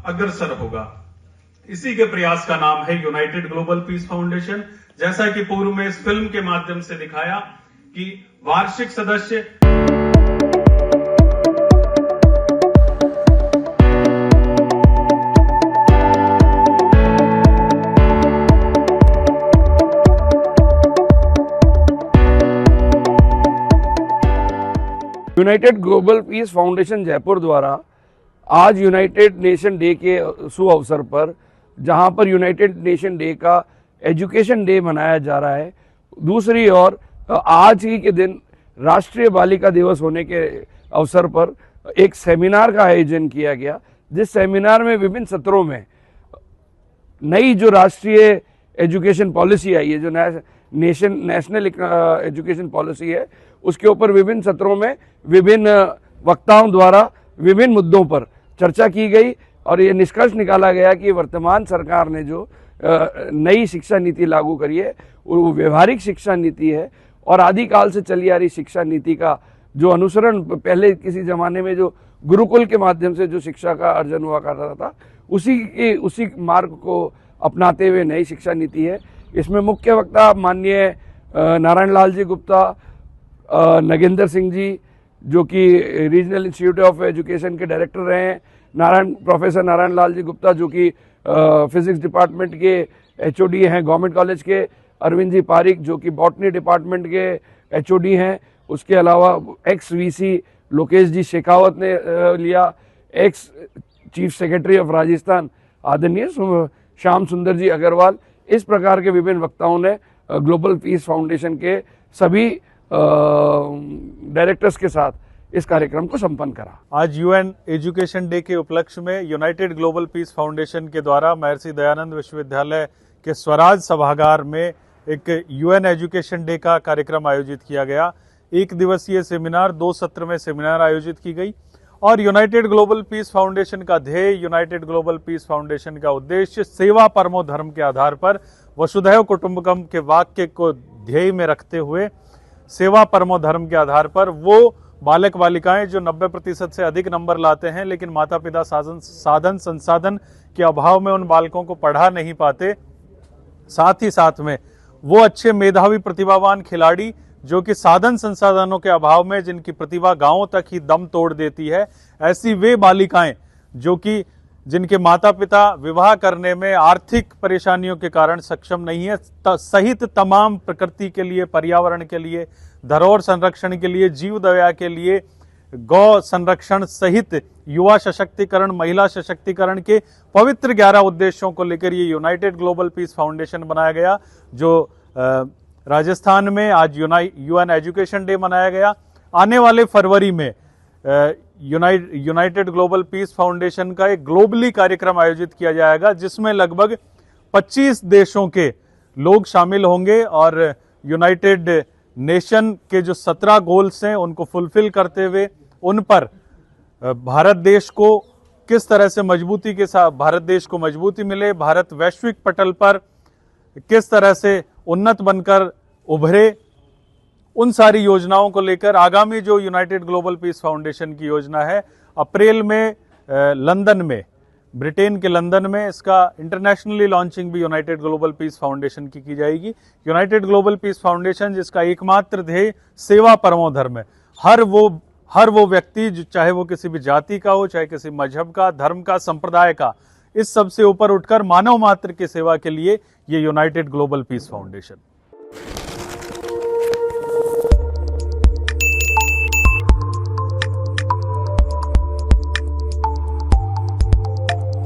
अग्रसर होगा। इसी के प्रयास का नाम है यूनाइटेड ग्लोबल पीस फाउंडेशन। जैसा कि पूर्व में इस फिल्म के माध्यम से दिखाया कि वार्षिक सदस्य United global peace foundation Jaipur द्वारा आज यूनाइटेड नेशन डे के शुभ अवसर पर, जहां पर यूनाइटेड नेशन डे का एजुकेशन डे मनाया जा रहा है, दूसरी ओर आज ही के दिन राष्ट्रीय बालिका दिवस होने के अवसर पर एक सेमिनार का आयोजन किया गया, जिस सेमिनार में विभिन्न सत्रों में नई जो राष्ट्रीय एजुकेशन पॉलिसी आई है, जो नेशनल एजुकेशन पॉलिसी है, उसके ऊपर विभिन्न सत्रों में विभिन्न वक्ताओं द्वारा विभिन्न मुद्दों पर चर्चा की गई और ये निष्कर्ष निकाला गया कि वर्तमान सरकार ने जो नई शिक्षा नीति लागू करी है वो व्यवहारिक शिक्षा नीति है और आदिकाल से चली आ रही शिक्षा नीति का जो अनुसरण पहले किसी जमाने में जो गुरुकुल के माध्यम से जो शिक्षा का अर्जन हुआ करता था, उसी मार्ग को अपनाते हुए नई शिक्षा नीति है। इसमें मुख्य वक्ता माननीय नारायण लाल जी गुप्ता, नगेंद्र सिंह जी जो कि रीजनल इंस्टीट्यूट ऑफ एजुकेशन के डायरेक्टर रहे हैं, प्रोफेसर नारायण लाल जी गुप्ता जो कि फिजिक्स डिपार्टमेंट के एचओडी हैं गवर्नमेंट कॉलेज के, अरविंद जी पारिक जो कि बॉटनी डिपार्टमेंट के एचओडी हैं, उसके अलावा एक्स वीसी लोकेश जी शेखावत ने लिया, ex chief secretary of Rajasthan आदरणीय श्याम सुंदर जी अग्रवाल। इस प्रकार के विभिन्न वक्ताओं ने ग्लोबल पीस फाउंडेशन के सभी डायरेक्टर्स के साथ इस कार्यक्रम को संपन्न करा। आज यूएन एजुकेशन डे के उपलक्ष्य में यूनाइटेड ग्लोबल पीस फाउंडेशन के द्वारा महर्षि दयानंद विश्वविद्यालय के स्वराज सभागार में एक यूएन एजुकेशन डे का कार्यक्रम आयोजित किया गया। एक दिवसीय सेमिनार, 2 सत्र में सेमिनार आयोजित की गई और यूनाइटेड ग्लोबल पीस फाउंडेशन का ध्येय, यूनाइटेड ग्लोबल पीस फाउंडेशन का उद्देश्य सेवा परमो धर्म के आधार पर वसुधैव कुटुंबकम के वाक्य को ध्येय में रखते हुए सेवा परमो धर्म के आधार पर वो बालक बालिकाएं जो 90% से अधिक नंबर लाते हैं लेकिन माता पिता साधन संसाधन के अभाव में उन बालकों को पढ़ा नहीं पाते, साथ ही साथ में वो अच्छे मेधावी प्रतिभावान खिलाड़ी जो कि साधन संसाधनों के अभाव में जिनकी प्रतिभा गांवों तक ही दम तोड़ देती है, ऐसी वे बालिकाएं जो कि जिनके माता पिता विवाह करने में आर्थिक परेशानियों के कारण सक्षम नहीं है, सहित तमाम प्रकृति के लिए, पर्यावरण के लिए, धरोहर संरक्षण के लिए, जीव दया के लिए, गौ संरक्षण सहित युवा सशक्तिकरण, महिला सशक्तिकरण के पवित्र 11 उद्देश्यों को लेकर ये यूनाइटेड ग्लोबल पीस फाउंडेशन बनाया गया, जो राजस्थान में आज यूएन एजुकेशन डे मनाया गया। आने वाले फरवरी में यूनाइटेड ग्लोबल पीस फाउंडेशन का एक ग्लोबली कार्यक्रम आयोजित किया जाएगा जिसमें लगभग 25 देशों के लोग शामिल होंगे और यूनाइटेड नेशन के जो 17 गोल्स हैं उनको फुलफिल करते हुए उन पर भारत देश को किस तरह से मजबूती के साथ भारत देश को मजबूती मिले, भारत वैश्विक पटल पर किस तरह से उन्नत बनकर उभरे, उन सारी योजनाओं को लेकर आगामी जो यूनाइटेड ग्लोबल पीस फाउंडेशन की योजना है, अप्रैल में लंदन में, ब्रिटेन के लंदन में इसका इंटरनेशनली लॉन्चिंग भी यूनाइटेड ग्लोबल पीस फाउंडेशन की जाएगी। यूनाइटेड ग्लोबल पीस फाउंडेशन जिसका एकमात्र ध्येय सेवा परमो धर्म है। हर वो व्यक्ति जो चाहे वो किसी भी जाति का हो, चाहे किसी मजहब का, धर्म का, संप्रदाय का, इस सब से ऊपर उठकर मानव मात्र की सेवा के लिए ये यूनाइटेड ग्लोबल पीस फाउंडेशन